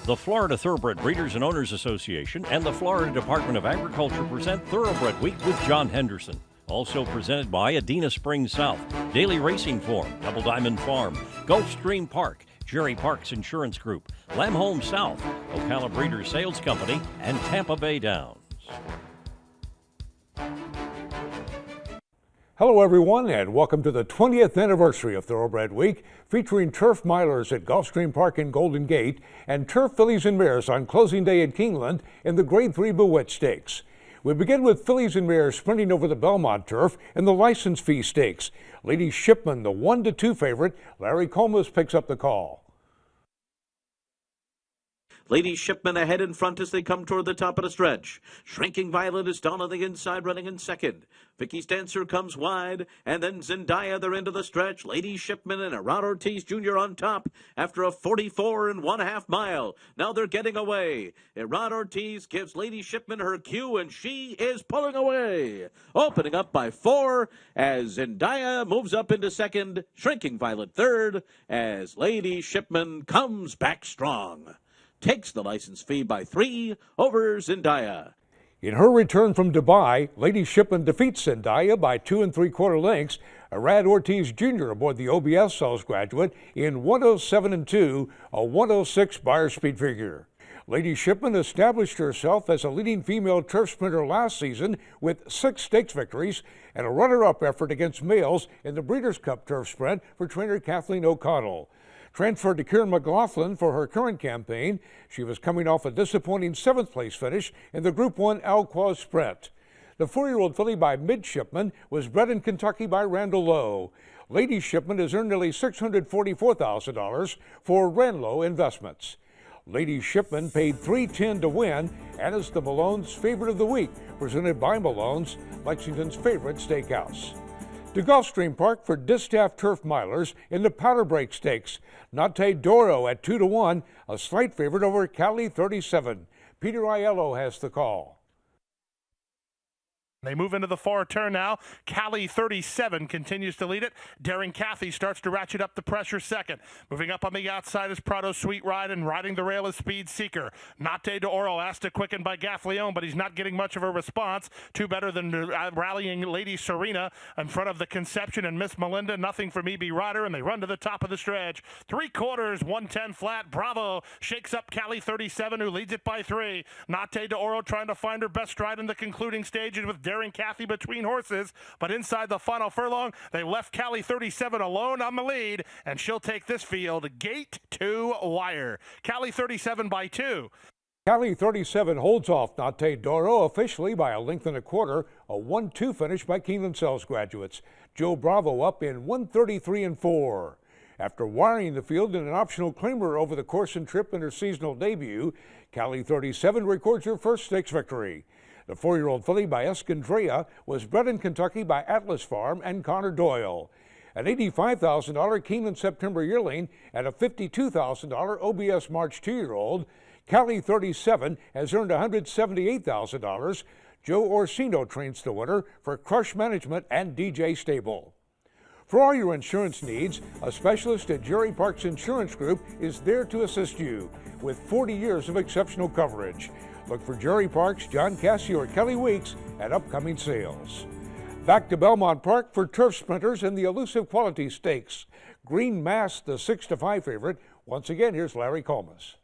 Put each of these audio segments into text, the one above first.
The Florida Thoroughbred Breeders and Owners Association and the Florida Department of Agriculture present Thoroughbred Week with John Henderson. Also presented by Adena Springs South, Daily Racing Form, Double Diamond Farm, Gulfstream Park, Jerry Parks Insurance Group, Lamholm South, Ocala Breeders Sales Company, and Tampa Bay Downs. Hello everyone, and welcome to the 20th anniversary of Thoroughbred Week, featuring turf milers at Gulfstream Park in Golden Gate and turf fillies and mares on closing day at Keeneland in the Grade 3 BEWITCH Stakes. We begin with fillies and mares sprinting over the Belmont turf in the license fee stakes. Lady Shipman, the 1-2 favorite. Larry Comas picks up the call. Lady Shipman ahead in front as they come toward the top of the stretch. Shrinking Violet is down on the inside, running in second. Vicky's Dancer comes wide, and then Zendaya, they're into the stretch. Lady Shipman and Erod Ortiz Jr. on top after a 44 1/2 mile. Now they're getting away. Erod Ortiz gives Lady Shipman her cue, and she is pulling away. Opening up by 4 as Zendaya moves up into second. Shrinking Violet third as Lady Shipman comes back strong. Takes the license fee by 3 over Zendaya. In her return from Dubai, Lady Shipman defeats Zendaya by 2 3/4 lengths. Erod Ortiz Jr. aboard the OBS Sales Graduate in 107-2, a 106 buyer speed figure. Lady Shipman established herself as a leading female turf sprinter last season with 6 stakes victories and a runner-up effort against males in the Breeders' Cup Turf Sprint for trainer Kathleen O'Connell. Transferred to Kieran McLaughlin for her current campaign, she was coming off a disappointing 7th place finish in the Group 1 Alquois Sprint. The 4-year-old filly by Midshipman was bred in Kentucky by Randall Lowe. Lady Shipman has earned nearly $644,000 for Ranlow Investments. Lady Shipman paid $310 to win and is the Malone's Favorite of the Week, presented by Malone's, Lexington's favorite steakhouse. To Gulfstream Park for Distaff Turf Milers in the Powder Break Stakes. Nate Doro at 2-1, a slight favorite over Cali 37. Peter Aiello has the call. They move into the far turn now. Cali 37 continues to lead it. Daring Cathy starts to ratchet up the pressure second. Moving up on the outside is Prado Sweet Ride, and riding the rail is Speed Seeker. Nate de Oro asked to quicken by Gaffleon, but he's not getting much of a response. Two better than rallying Lady Serena in front of the Conception and Miss Melinda. Nothing for Me Be Rider, and they run to the top of the stretch. 3/4, 110 flat. Bravo shakes up Cali 37, who leads it by 3. Nate de Oro trying to find her best stride in the concluding stages with Daring Cathy between horses, but inside the final furlong, they left Cali 37 alone on the lead, and she'll take this field gate to wire. Cali 37 by 2. Cali 37 holds off Nate Doro officially by 1 1/4, a 1-2 finish by Keeneland Sales Graduates. Joe Bravo up in 133 4. After wiring the field in an optional claimer over the course and trip in her seasonal debut, Cali 37 records her first stakes victory. The 4-year-old filly by Escondrea was bred in Kentucky by Atlas Farm and Connor Doyle. An $85,000 Keeneland September yearling and a $52,000 OBS March 2-year-old, Cali 37 has earned $178,000. Joe Orsino trains the winner for Crush Management and DJ Stable. For all your insurance needs, a specialist at Jerry Parks Insurance Group is there to assist you with 40 years of exceptional coverage. Look for Jerry Parks, John Cassie, or Kelly Weeks at upcoming sales. Back to Belmont Park for turf sprinters in the Elusive Quality Stakes. Green Mask, the 6-5 favorite. Once again, here's Larry Comas.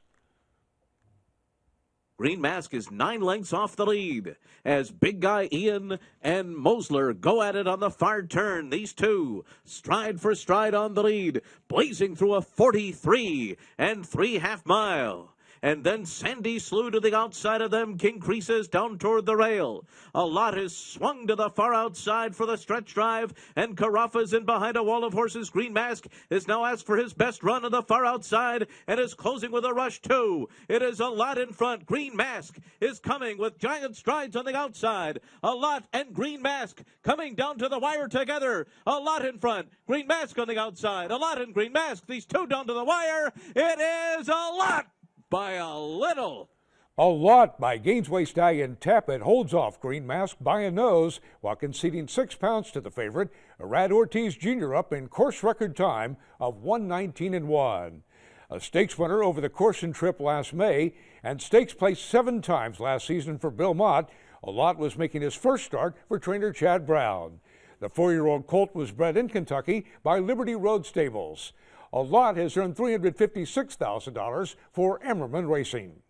Green Mask is 9 lengths off the lead as Big Guy Ian and Mosler go at it on the far turn. These two stride for stride on the lead, blazing through a 43 3/2 mile. And then Sandy Slew to the outside of them. King Creases down toward the rail. A lot is swung to the far outside for the stretch drive. And Carafa's in behind a wall of horses. Green Mask is now asked for his best run to the far outside and is closing with a rush too. It is A Lot in front. Green Mask is coming with giant strides on the outside. A Lot and Green Mask coming down to the wire together. A Lot in front. Green Mask on the outside. A Lot and Green Mask. These two down to the wire. It is A Lot by a little. A Lot by Gainesway Stallion Tappet holds off Green Mask by a nose while conceding 6 pounds to the favorite. Erod Ortiz Jr. up in course record time of 1:19 1. a stakes winner over the Corson trip last May, and stakes placed 7 times last season for Belmont. A lot was making his first start for trainer Chad Brown. The 4-year-old colt was bred in Kentucky by Liberty Road Stables. A lot has earned $356,000 for Emmerman Racing.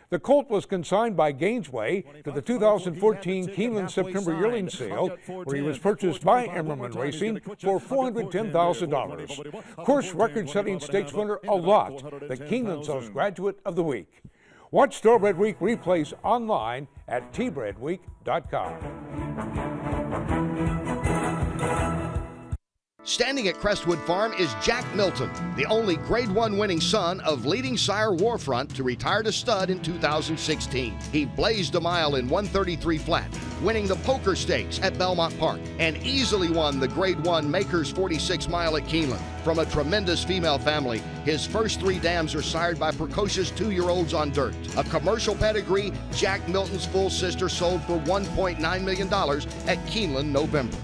The colt was consigned by Gainesway to the 2014 Keeneland September yearling sale, where he was purchased by Emmerman Racing for $410,000. Course record-setting stakes winner A Lot, the Keeneland Sales Graduate of the Week. Watch Thoroughbred Week replays online at tbredweek.com. Standing at Crestwood Farm is Jack Milton, the only Grade 1 winning son of leading sire Warfront to retire to stud in 2016. He blazed a mile in 133 flat, winning the Poker Stakes at Belmont Park, and easily won the Grade 1 Makers 46 mile at Keeneland. From a tremendous female family, his first 3 dams are sired by precocious 2-year-olds on dirt. A commercial pedigree, Jack Milton's full sister sold for $1.9 million at Keeneland November.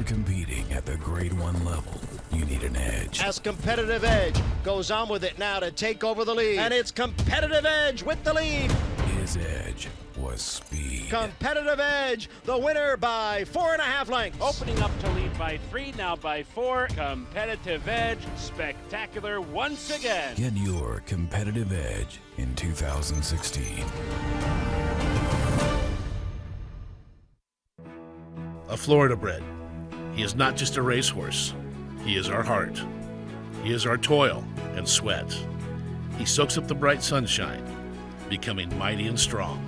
Competing at the Grade 1 level, you need an edge. As Competitive Edge goes on with it now to take over the lead. And it's Competitive Edge with the lead. His edge was speed. Competitive Edge, the winner by 4.5 lengths. Opening up to lead by 3, now by 4. Competitive Edge, spectacular once again. Get your Competitive Edge in 2016. A Florida-bred. He is not just a racehorse. He is our heart. He is our toil and sweat. He soaks up the bright sunshine, becoming mighty and strong.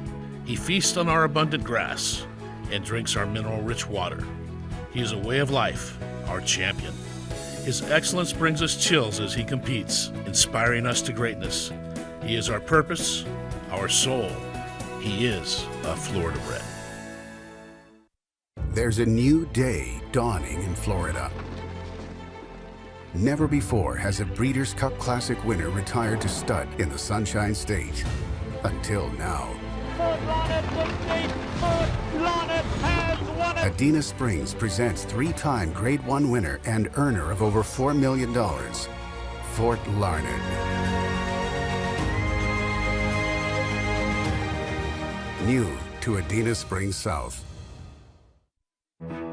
He feasts on our abundant grass and drinks our mineral-rich water. He is a way of life, our champion. His excellence brings us chills as he competes, inspiring us to greatness. He is our purpose, our soul. He is a Florida-bred. There's a new day dawning in Florida. Never before has a Breeders' Cup Classic winner retired to stud in the Sunshine State. Until now. Adena Springs presents 3-time Grade 1 winner and earner of over $4 million, Fort Larned. New to Adena Springs South.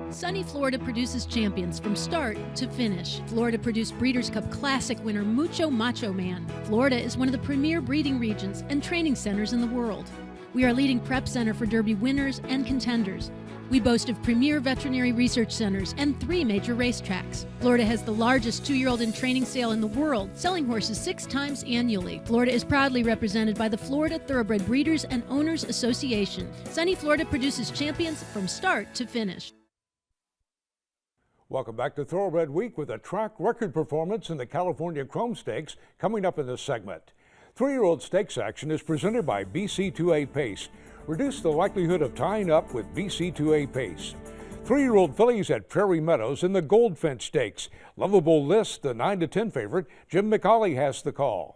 Sunny Florida produces champions from start to finish. Florida produced Breeders' Cup Classic winner Mucho Macho Man. Florida is one of the premier breeding regions and training centers in the world. We are a leading prep center for Derby winners and contenders. We boast of premier veterinary research centers and 3 major racetracks. Florida has the largest 2-year-old in training sale in the world, selling horses 6 times annually. Florida is proudly represented by the Florida Thoroughbred Breeders and Owners Association. Sunny Florida produces champions from start to finish. Welcome back to Thoroughbred Week with a track record performance in the California Chrome Stakes coming up in this segment. 3-year-old stakes action is presented by BC2A Pace. Reduce the likelihood of tying up with BC2A Pace. 3-year-old fillies at Prairie Meadows in the Goldfinch Stakes. Lovable List, the 9-10 favorite. Jim McCauley has the call.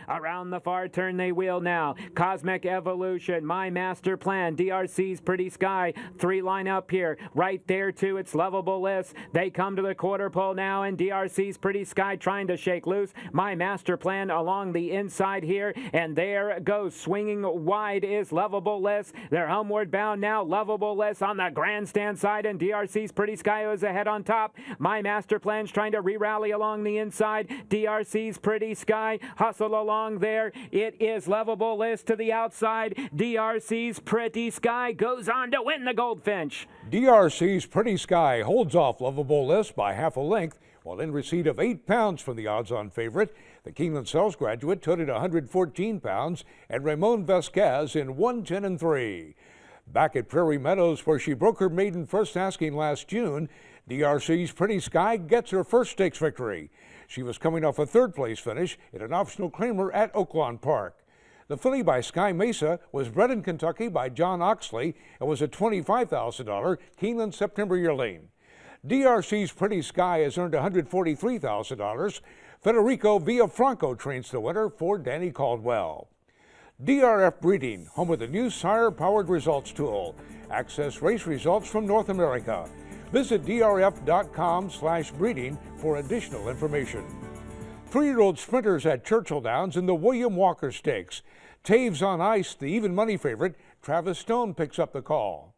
Around the far turn they wheel now. Cosmic Evolution, My Master Plan, DRC's Pretty Sky. 3 line up here. Right there, too, it's Lovable List. They come to the quarter pole now, and DRC's Pretty Sky trying to shake loose. My Master Plan along the inside here, and there goes. Swinging wide is Lovable List. They're homeward bound now. Lovable List on the grandstand side, and DRC's Pretty Sky is ahead on top. My Master Plan's trying to re-rally along the inside. DRC's Pretty Sky hustle along there. It is Lovable List to the outside. DRC's Pretty Sky goes on to win the Goldfinch. DRC's Pretty Sky holds off Lovable List by half a length, while in receipt of 8 pounds from the odds-on favorite. The Keeneland Sales Graduate toted 114 pounds, and Ramon Vasquez in 110-3. Back at Prairie Meadows, where she broke her maiden first asking last June, DRC's Pretty Sky gets her first stakes victory. She was coming off a 3rd-place finish in an optional claimer at Oaklawn Park. The filly by Sky Mesa was bred in Kentucky by John Oxley and was a $25,000 Keeneland September yearling. DRC's Pretty Sky has earned $143,000. Federico Villafranco trains the winner for Danny Caldwell. DRF Breeding, home of the new sire-powered results tool. Access race results from North America. Visit drf.com/breeding for additional information. 3-year-old sprinters at Churchill Downs in the William Walker Stakes. Toews on ice, the even money favorite. Travis Stone picks up the call.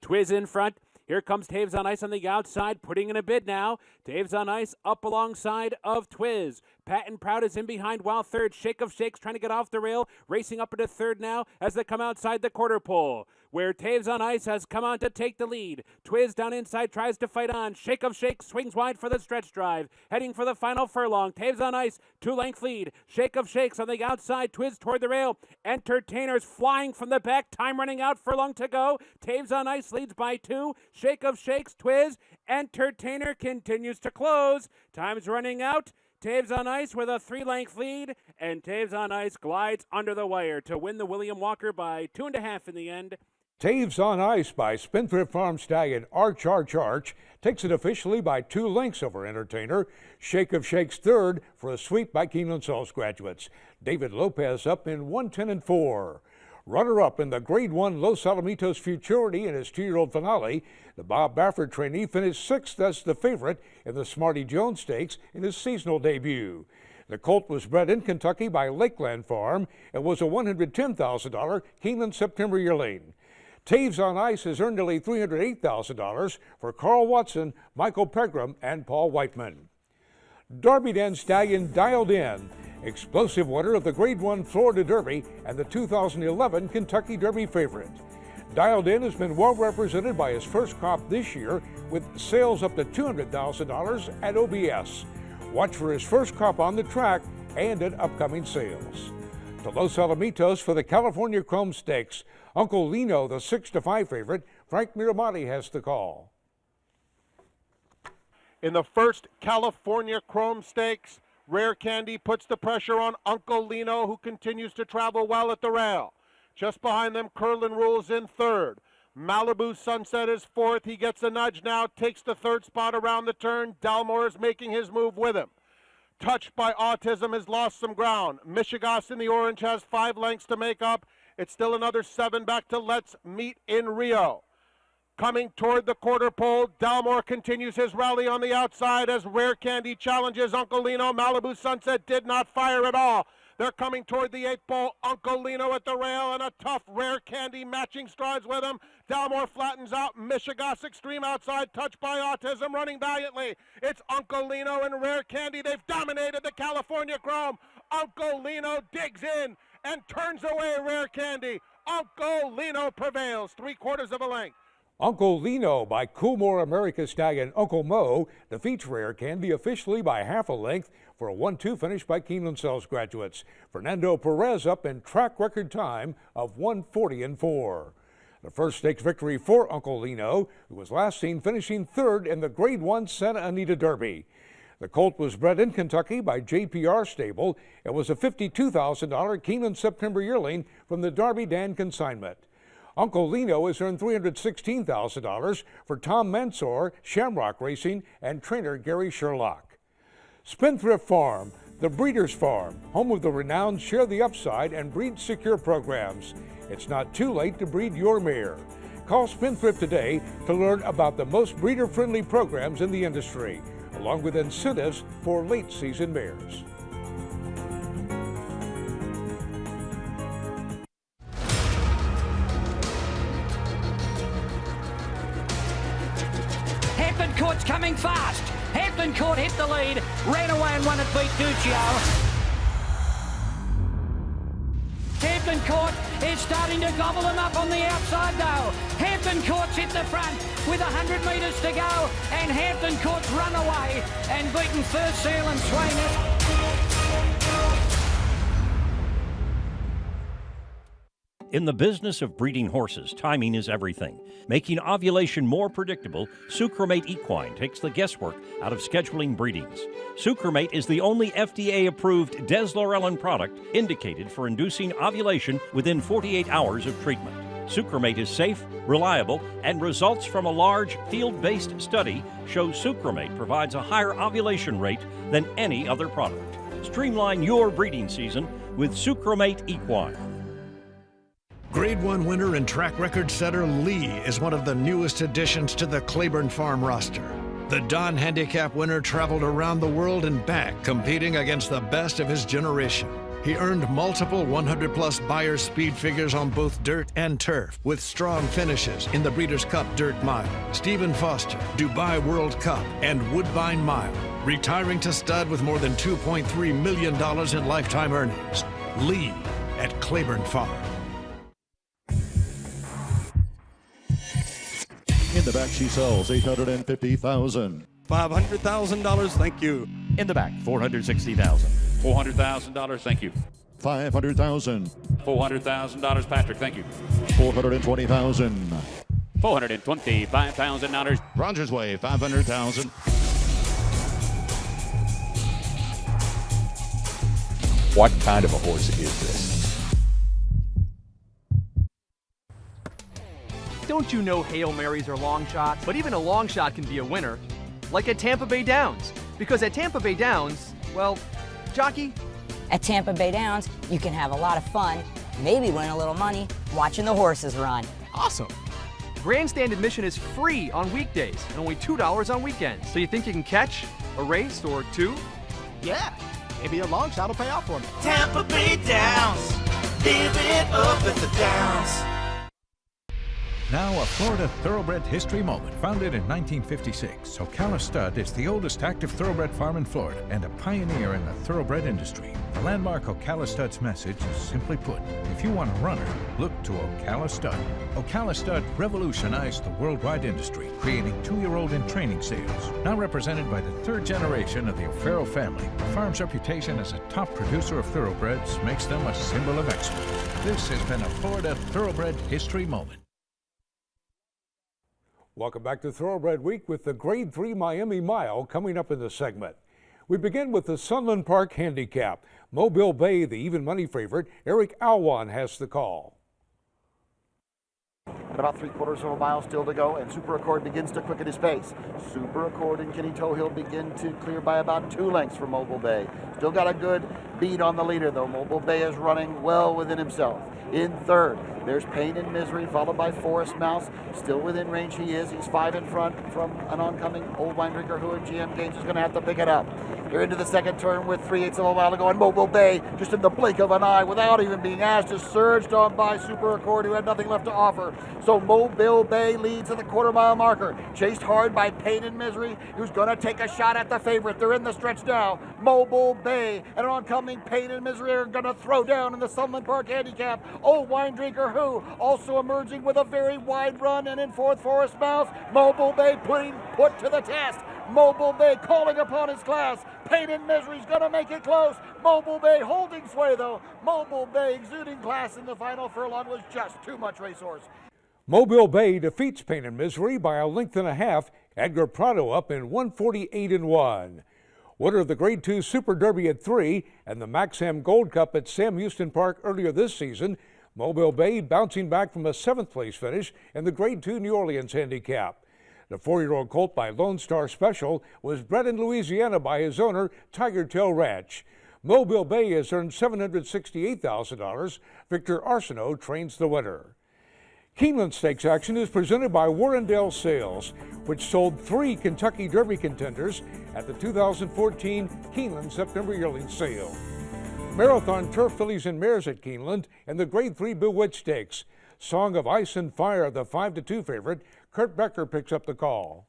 Toews in front. Here comes Toews on ice on the outside, putting in a bid now. Toews on ice up alongside of Toews. Patton Proud is in behind while third. Shake of Shakes trying to get off the rail. Racing up into third now as they come outside the quarter pole, where Toews on ice has come on to take the lead. Toews down inside tries to fight on. Shake of Shakes swings wide for the stretch drive. Heading for the final furlong. Toews on ice, 2-length lead. Shake of Shakes on the outside. Toews toward the rail. Entertainers flying from the back. Time running out, furlong to go. Toews on ice leads by 2. Shake of Shakes, Toews. Entertainer continues to close. Time's running out. Toews on ice with a 3-length lead, and Toews on ice glides under the wire to win the William Walker by 2.5 in the end. Toews on ice by Spendthrift Farm stallion Arch takes it officially by 2 lengths over Entertainer. Shake of Shakes third for a sweep by Keeneland graduates. David Lopez up in 110-4. Runner-up in the Grade 1 Los Alamitos Futurity in his 2-year-old finale, the Bob Baffert trainee finished 6th as the favorite in the Smarty Jones Stakes in his seasonal debut. The colt was bred in Kentucky by Lakeland Farm and was a $110,000 Keeneland September yearling. Toews on ice has earned nearly $308,000 for Carl Watson, Michael Pegram, and Paul Whiteman. Derby Den stallion Dialed In, explosive winner of the Grade 1 Florida Derby and the 2011 Kentucky Derby favorite. Dialed In has been well represented by his first crop this year with sales up to $200,000 at OBS. Watch for his first crop on the track and at upcoming sales. To Los Alamitos for the California Chrome Stakes. Uncle Lino, the 6-5 favorite. Frank Miramati has the call. In the first California Chrome Stakes, Rare Candy puts the pressure on Uncle Lino, who continues to travel well at the rail. Just behind them, Curlin Rules in third. Malibu Sunset is fourth. He gets a nudge now, takes the third spot around the turn. Dalmore is making his move with him. Touched by Autism has lost some ground. Michigas in the orange has 5 lengths to make up. It's still another 7 back to Let's Meet in Rio. Coming toward the quarter pole, Dalmore continues his rally on the outside as Rare Candy challenges Uncle Lino. Malibu Sunset did not fire at all. They're coming toward the 8th pole. Uncle Lino at the rail and a tough Rare Candy matching strides with him. Dalmore flattens out. Michigas Extreme outside, touched by Autism, running valiantly. It's Uncle Lino and Rare Candy. They've dominated the California Chrome. Uncle Lino digs in and turns away Rare Candy. Uncle Lino prevails, 3/4 of a length. Uncle Lino by Coolmore America stallion Uncle Mo defeats Rare Candy officially by 1/2 a length for a 1-2 finish by Keeneland graduates. Fernando Perez up in track record time of 1:40-4. The first stakes victory for Uncle Lino, who was last seen finishing third in the Grade 1 Santa Anita Derby. The colt was bred in Kentucky by JPR Stable and was a $52,000 Keeneland September yearling from the Darby Dan consignment. Uncle Lino has earned $316,000 for Tom Mansour, Shamrock Racing, and trainer Gary Sherlock. Spendthrift Farm, the Breeders' Farm, home of the renowned Share the Upside and Breed Secure programs. It's not too late to breed your mare. Call Spendthrift today to learn about the most breeder-friendly programs in the industry, along with incentives for late-season mares. Court's coming fast. Hampton Court hit the lead, ran away and won it, beat Duccio. Hampton Court is starting to gobble them up on the outside though. Hampton Court's hit the front with 100 metres to go, and Hampton Court's run away and beaten First Seal and Swainus. In the business of breeding horses, timing is everything. Making ovulation more predictable, Sucromate Equine takes the guesswork out of scheduling breedings. Sucromate is the only FDA-approved deslorelin product indicated for inducing ovulation within 48 hours of treatment. Sucromate is safe, reliable, and results from a large field-based study show Sucromate provides a higher ovulation rate than any other product. Streamline your breeding season with Sucromate Equine. Grade 1 winner and track record setter Lee is one of the newest additions to the Claiborne Farm roster. The Don Handicap winner traveled around the world and back, competing against the best of his generation. He earned multiple 100-plus Beyer speed figures on both dirt and turf, with strong finishes in the Breeders' Cup Dirt Mile, Stephen Foster, Dubai World Cup, and Woodbine Mile, retiring to stud with more than $2.3 million in lifetime earnings. Lee at Claiborne Farm. In the back, she sells $850,000. $500,000, thank you. In the back, $460,000. $400,000, thank you. $500,000. $400,000, Patrick, thank you. $420,000. $425,000. Rogers Way, $500,000. What kind of a horse is this? Don't you know Hail Marys are long shots? But even a long shot can be a winner. Like at Tampa Bay Downs. Because at Tampa Bay Downs, well, jockey? At Tampa Bay Downs, you can have a lot of fun, maybe win a little money, watching the horses run. Awesome. Grandstand admission is free on weekdays and only $2 on weekends. So you think you can catch a race or two? Yeah, maybe a long shot will pay off for me. Tampa Bay Downs, live it up at the Downs. Now a Florida Thoroughbred history moment. Founded in 1956, Ocala Stud is the oldest active thoroughbred farm in Florida and a pioneer in the thoroughbred industry. The landmark Ocala Stud's message is simply put, if you want a runner, look to Ocala Stud. Ocala Stud revolutionized the worldwide industry, creating 2-year-old in training sales. Now represented by the 3rd generation of the O'Farrell family, the farm's reputation as a top producer of thoroughbreds makes them a symbol of excellence. This has been a Florida Thoroughbred history moment. Welcome back to Thoroughbred Week with the Grade 3 Miami Mile coming up in the segment. We begin with the Sunland Park Handicap. Mobile Bay, the even money favorite, Eric Alwan has the call. And about 3/4 of a mile still to go, and Super Accord begins to quicken his pace. Super Accord and Kenny Tohill begin to clear by about 2 lengths from Mobile Bay. Still got a good beat on the leader, though. Mobile Bay is running well within himself. In 3rd, there's Pain and Misery, followed by Forest Mouse. Still within range he is. He's 5 in front from an oncoming Old Wine Drinker who at GM Games is going to have to pick it up. They're into the 2nd turn with 3/8 of a mile to go, and Mobile Bay, just in the blink of an eye, without even being asked, just surged on by Super Accord, who had nothing left to offer. So Mobile Bay leads at the 1/4 mile marker, chased hard by Pain and Misery, who's going to take a shot at the favorite. They're in the stretch now. Mobile Bay and an oncoming Pain and Misery are going to throw down in the Sunland Park Handicap. Old Wine Drinker, who also emerging with a very wide run, and in 4th, Forest Mouse. Mobile Bay being put to the test. Mobile Bay calling upon his class. Pain and Misery's going to make it close. Mobile Bay holding sway, though. Mobile Bay exuding class in the final furlong was just too much racehorse. Mobile Bay defeats Pain and Misery by 1.5 lengths. Edgar Prado up in 148-1. Winner of the Grade 2 Super Derby at 3 and the Maxam Gold Cup at Sam Houston Park earlier this season, Mobile Bay bouncing back from a 7th place finish in the Grade 2 New Orleans Handicap. The 4-year-old colt by Lone Star Special was bred in Louisiana by his owner, Tiger Tail Ranch. Mobile Bay has earned $768,000. Victor Arsenault trains the winner. Keeneland Stakes action is presented by Warrendale Sales, which sold 3 Kentucky Derby contenders at the 2014 Keeneland September yearling sale. Marathon Turf Fillies and Mares at Keeneland and the Grade 3 BEWITCH Stakes. Song of Ice and Fire, the 5-2 favorite. Kurt Becker picks up the call.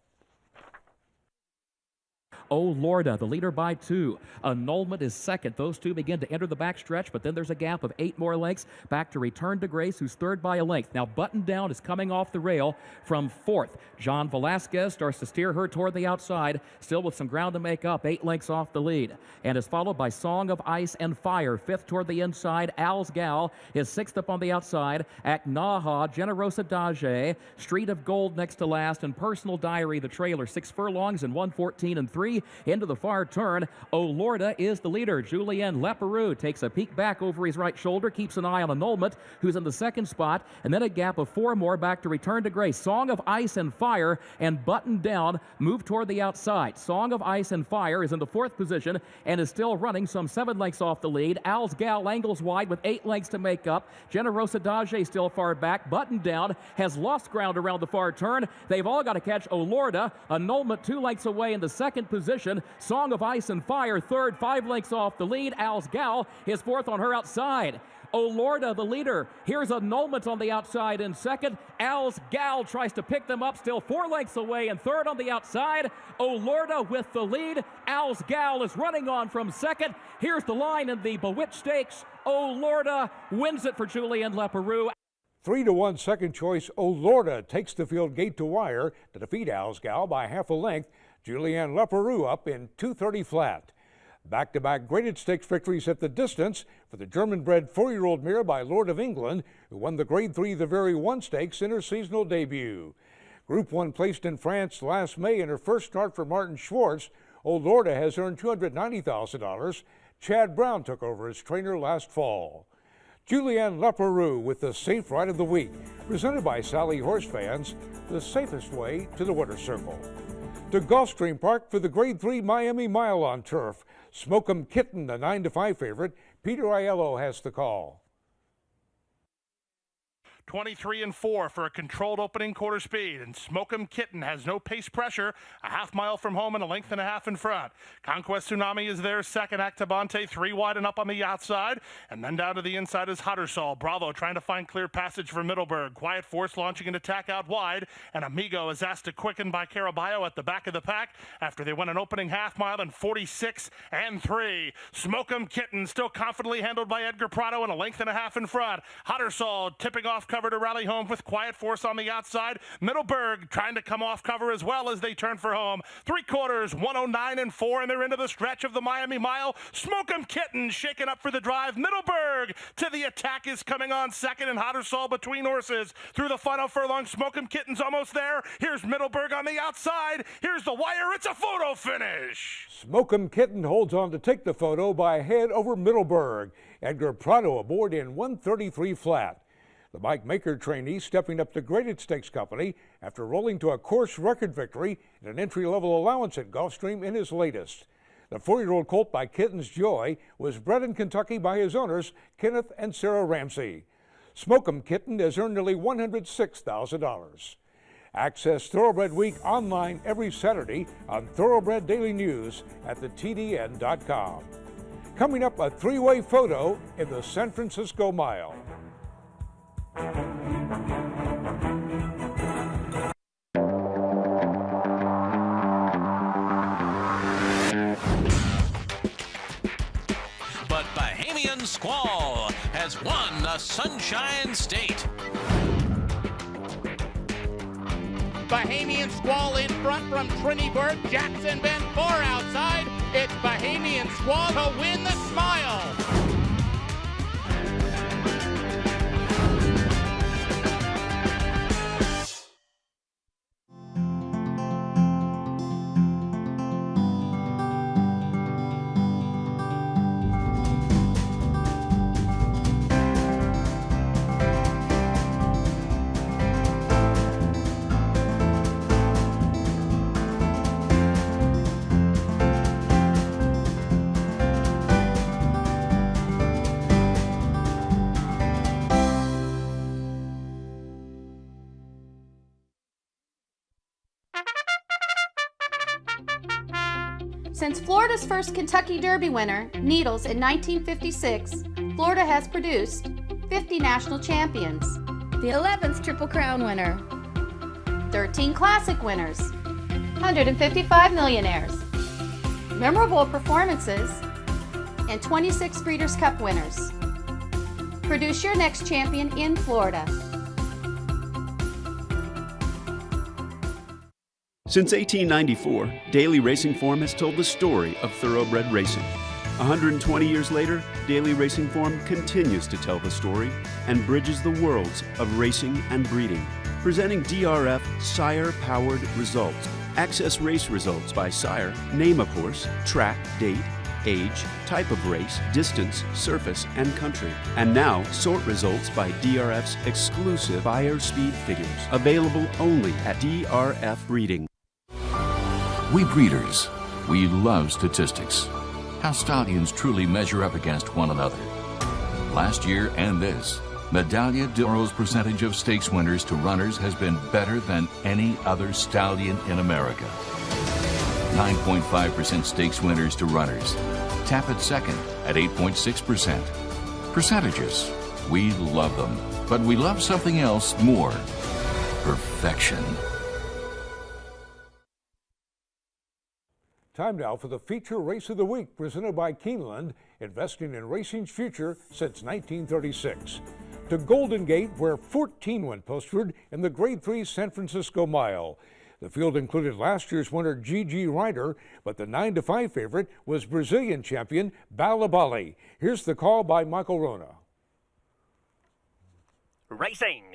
Olorda, the leader by 2. Annulment is 2nd. Those 2 begin to enter the backstretch, but then there's a gap of 8 more lengths back to Return to Grace, who's 3rd by a length. Now Button Down is coming off the rail from 4th. John Velasquez starts to steer her toward the outside, still with some ground to make up, 8 lengths off the lead, and is followed by Song of Ice and Fire, 5th toward the inside. Al's Gal is 6th up on the outside. Aknaha, Generosa Dage, Street of Gold next to last, and Personal Diary, the trailer, 6 furlongs and 114-3. 3 into the far turn. Olorda is the leader. Julien Leperoux takes a peek back over his right shoulder, keeps an eye on Annulment, who's in the second spot, and then a gap of 4 more back to Return to Grace. Song of Ice and Fire and Button Down move toward the outside. Song of Ice and Fire is in the 4th position and is still running some 7 lengths off the lead. Al's Gal angles wide with 8 lengths to make up. Generosa Dage still far back. Button Down has lost ground around the far turn. They've all got to catch Olorda. Annulment 2 lengths away in the 2nd position. Song of Ice and Fire third, 5 lengths off the lead. Al's Gal is 4th on her outside. Olorda the leader. Here's Annulment on the outside in 2nd. Al's Gal tries to pick them up, still 4 lengths away and 3rd on the outside. Olorda with the lead. Al's Gal is running on from 2nd. Here's the line in the BEWITCH Stakes. Olorda wins it for Julien Leperoux. 3-1 second choice. Olorda takes the field gate to wire to defeat Al's Gal by half a length. Julien Leperoux up in 2:30 flat. Back-to-back graded stakes victories at the distance for the German-bred 4-year-old mare by Lord of England, who won the Grade 3 the Very 1 Stakes in her seasonal debut. Group 1 placed in France last May in her first start for Martin Schwartz. Olorda has earned $290,000. Chad Brown took over as trainer last fall. Julien Leperoux with the Safe Ride of the Week, presented by Sally Horse Fans, the safest way to the Winter Circle. To Gulfstream Park for the Grade 3 Miami Mile on turf. Smokem Kitten, the 9-5 favorite. Peter Aiello has the call. 23-4 for a controlled opening quarter speed, and Smokem Kitten has no pace pressure, a half mile from home and a length and a half in front. Conquest Tsunami is there second, Actabante 3 wide and up on the outside, and then down to the inside is Huttersall. Bravo trying to find clear passage for Middleburg. Quiet Force launching an attack out wide, and Amigo is asked to quicken by Caraballo at the back of the pack after they went an opening half mile in 46-3. Smokem Kitten still confidently handled by Edgar Prado and a length and a half in front. Huttersall tipping off cover to rally home with Quiet Force on the outside. Middleburg trying to come off cover as well as they turn for home. 3/4, 109-4, and they're into the stretch of the Miami Mile. Smokem Kitten shaking up for the drive. Middleburg to the attack is coming on second, and Hottersall between horses through the final furlong. Smokem Kitten's almost there. Here's Middleburg on the outside. Here's the wire. It's a photo finish. Smokem Kitten holds on to take the photo by head over Middleburg. Edgar Prado aboard in 1:33 flat. The Mike Maker trainee stepping up to Graded Stakes Company after rolling to a course record victory in an entry-level allowance at Gulfstream in his latest. The 4-year-old colt by Kitten's Joy was bred in Kentucky by his owners, Kenneth and Sarah Ramsey. Smokem Kitten has earned nearly $106,000. Access Thoroughbred Week online every Saturday on Thoroughbred Daily News at thetdn.com. Coming up, a 3-way photo in the San Francisco Mile. But Bahamian Squall has won the Sunshine State. Bahamian Squall in front from Trinity Bird, Jackson Bend 4 outside. It's Bahamian Squall to win the Smile. Since Florida's first Kentucky Derby winner, Needles, in 1956, Florida has produced 50 national champions, the 11th Triple Crown winner, 13 Classic winners, 155 millionaires, memorable performances, and 26 Breeders' Cup winners. Produce your next champion in Florida. Since 1894, Daily Racing Form has told the story of thoroughbred racing. 120 years later, Daily Racing Form continues to tell the story and bridges the worlds of racing and breeding, presenting DRF sire-powered results Access race results by sire, name of horse, track, date, age, type of race, distance, surface, and country. And now, sort results by DRF's exclusive buyer speed figures, available only at DRF Breeding. We breeders, we love statistics. How stallions truly measure up against one another. Last year and this, Medaglia d'Oro's percentage of stakes winners to runners has been better than any other stallion in America. 9.5% stakes winners to runners. Tapit second at 8.6%. Percentages, we love them, but we love something else more. Perfection. Time now for the feature race of the week presented by Keeneland, investing in racing's future since 1936. To Golden Gate, where 14 went postward in the Grade 3 San Francisco Mile. The field included last year's winner G.G. Ryder, but the 9-5 favorite was Brazilian champion Balabali. Here's the call by Michael Rona. Racing.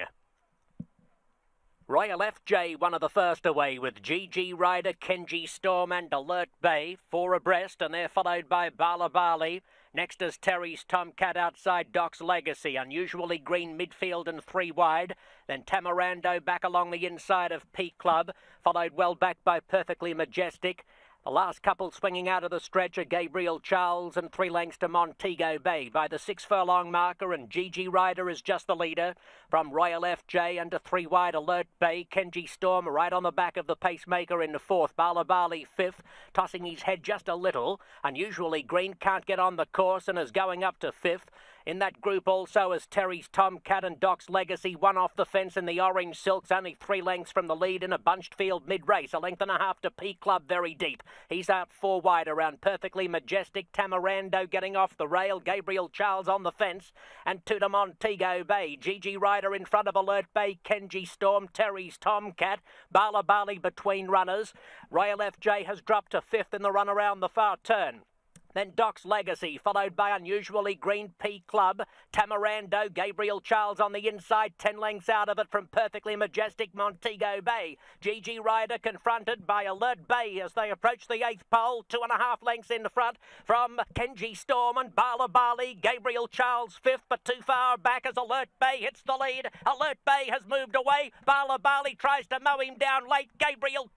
Royal FJ, one of the first away with GG Ryder, Kenji Storm and Alert Bay, 4 abreast, and they're followed by Balabali. Next is Terry's Tomcat outside Doc's Legacy, unusually green midfield and 3 wide. Then Tamarando back along the inside of Peak Club, followed well back by Perfectly Majestic. The last couple swinging out of the stretch are Gabriel Charles and 3 lengths to Montego Bay by the 6 furlong marker, and GG Ryder is just the leader. From Royal FJ under 3 wide Alert Bay, Kenji Storm right on the back of the pacemaker in the 4th, Balabali 5th, tossing his head just a little. Unusually green can't get on the course and is going up to 5th. In that group also is Terry's Tomcat and Doc's Legacy, 1 off the fence in the orange silks, only 3 lengths from the lead in a bunched field mid-race, 1.5 lengths to Peak Club very deep. He's out 4 wide around Perfectly Majestic, Tamarando getting off the rail, Gabriel Charles on the fence, and 2 to Montego Bay. GG Ryder in front of Alert Bay, Kenji Storm, Terry's Tomcat, Balabali between runners. Royal FJ has dropped to 5th in the run around the far turn. Then Doc's Legacy, followed by Unusually Green P Club, Tamarando, Gabriel Charles on the inside, 10 lengths out of it from Perfectly Majestic, Montego Bay. GG Ryder confronted by Alert Bay as they approach the 8th pole, 2.5 lengths in the front from Kenji Storm and Balabali. Gabriel Charles 5th, but too far back as Alert Bay hits the lead. Alert Bay has moved away. Balabali tries to mow him down late. Gabriel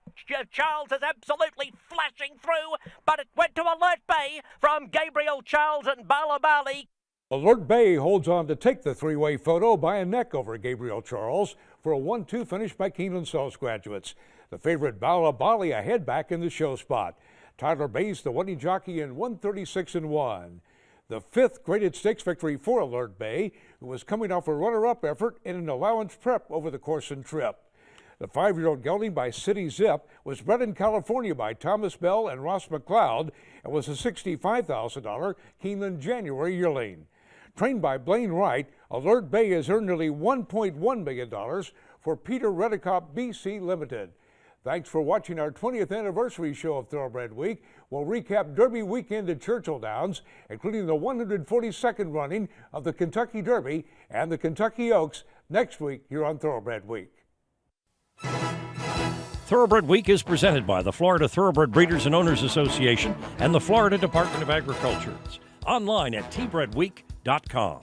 Charles is absolutely flashing through, but it went to Alert Bay from Gabriel Charles and Balabali. Alert Bay holds on to take the 3-way photo by a neck over Gabriel Charles for a 1-2 finish by Keeneland Sales graduates. The favorite Balabali ahead back in the show spot. Tyler Bay's the winning jockey in 136-1. The 5th graded stakes victory for Alert Bay, who was coming off a runner-up effort in an allowance prep over the course and trip. The 5-year-old gelding by City Zip was bred in California by Thomas Bell and Ross McLeod and was a $65,000 Keeneland January yearling. Trained by Blaine Wright, Alert Bay has earned nearly $1.1 million for Peter Redicop BC Limited. Thanks for watching our 20th anniversary show of Thoroughbred Week. We'll recap Derby weekend at Churchill Downs, including the 142nd running of the Kentucky Derby and the Kentucky Oaks next week here on Thoroughbred Week. Thoroughbred Week is presented by the Florida Thoroughbred Breeders and Owners Association and the Florida Department of Agriculture. Online at tbredweek.com.